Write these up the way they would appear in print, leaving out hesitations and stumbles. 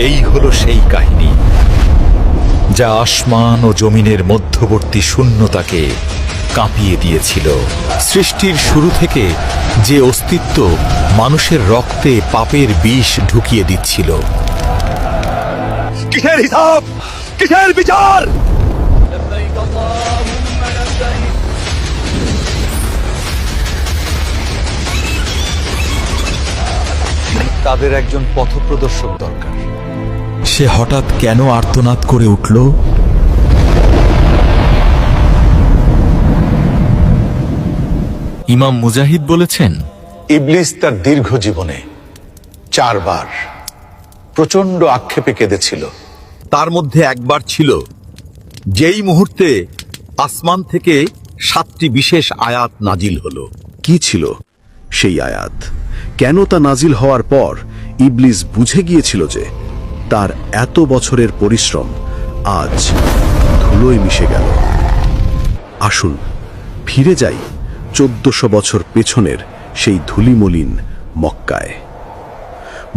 এই হলো সেই কাহিনী যা আসমান ও জমিনের মধ্যবর্তী শূন্যতাকে কাঁপিয়ে দিয়েছিল। সৃষ্টির শুরু থেকে যে অস্তিত্ব মানুষের রক্তে পাপের বিষ ঢুকিয়ে দিচ্ছিল। কিসের হিসাব, কিসের বিচার? তাদের একজন পথপ্রদর্শক দরকার। সে হঠাৎ কেন আর্তনাদ করে উঠল? ইমাম মুজাহিদ বলেছেন, ইবলিস তার দীর্ঘ জীবনে 4 বার প্রচন্ড আক্ষেপে কেঁদেছিল। তার মধ্যে একবার ছিল যেই মুহূর্তে আসমান থেকে 7টি বিশেষ আয়াত নাজিল হলো। কি ছিল সেই আয়াত? কেন তা নাজিল হওয়ার পর ইবলিস বুঝে গিয়েছিল যে তার এত বছরের পরিশ্রম আজ ধুলোয় মিশে গেল? আসুন ফিরে যাই 1400 বছর পেছনের সেই ধুলিমলিন মক্কায়।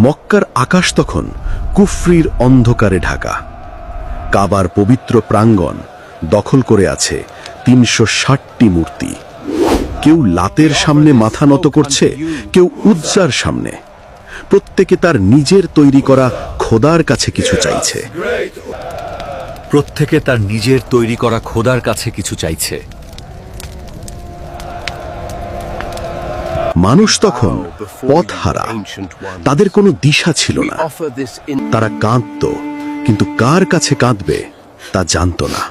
মক্কার আকাশ তখন কুফরির অন্ধকারে ঢাকা। কাবার পবিত্র প্রাঙ্গণ দখল করে আছে 360টি মূর্তি। কেউ লাতের সামনে মাথা নত করছে, কেউ উজ্জার সামনে। প্রত্যেকে তার নিজের তৈরি করা খোদার কাছে কিছু চাইছে। প্রত্যেকে তার নিজের তৈরি করা খোদার কাছে কিছু চাইছে। মানুষ তখন পথহারা, তাদের কোনো দিশা ছিল না। তারা কাঁদত, কিন্তু কার কাছে কাঁদবে তা জানত না।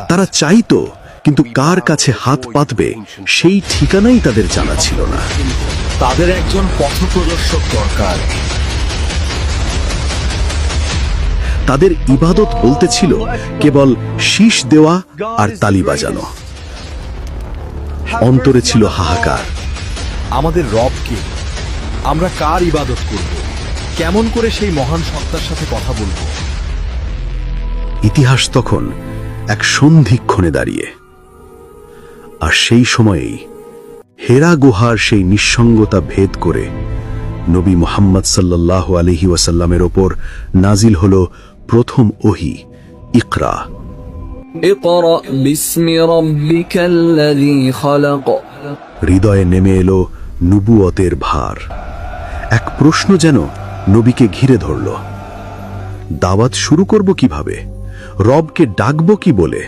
তারা চাইতো, কিন্তু কার কাছে হাত পাতবে সেই ঠিকানাই তাদের জানা ছিল না। তাদের একজন পথপ্রদর্শক দরকার। তাদের ইবাদত বলতে ছিল কেবল শীষ দেওয়া আর তালি বাজানো। অন্তরে ছিল হাহাকার। আমাদের রব কে? আমরা কার ইবাদত করব? কেমন করে সেই মহান সত্তার সাথে কথা বলবো? ইতিহাস তখন এক সন্ধিক্ষণে দাঁড়িয়ে। আর সেই সময়েই হেরা গুহার সেই নিঃসঙ্গতা ভেদ করে নবী মুহাম্মদ সাল্লাল্লাহু আলাইহি ওয়াসাল্লামের ওপর নাজিল হলো প্রথম ওহী, ইকরা। ইকরা বিসমি রাব্বিকাল্লাযী খালাক। হৃদয়ে নেমে এলো নবুয়তের ভার। এক প্রশ্ন যেন নবীকে ঘিরে ধরল। দাওয়াত শুরু করব কিভাবে? রবকে ডাকব কি বলে?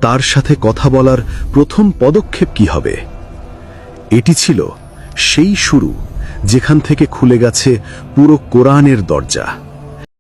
তার সাথে কথা বলার প্রথম পদক্ষেপ কি হবে? এটি ছিল সেই শুরু যেখান থেকে খুলে গেছে পুরো কোরআনের দরজা।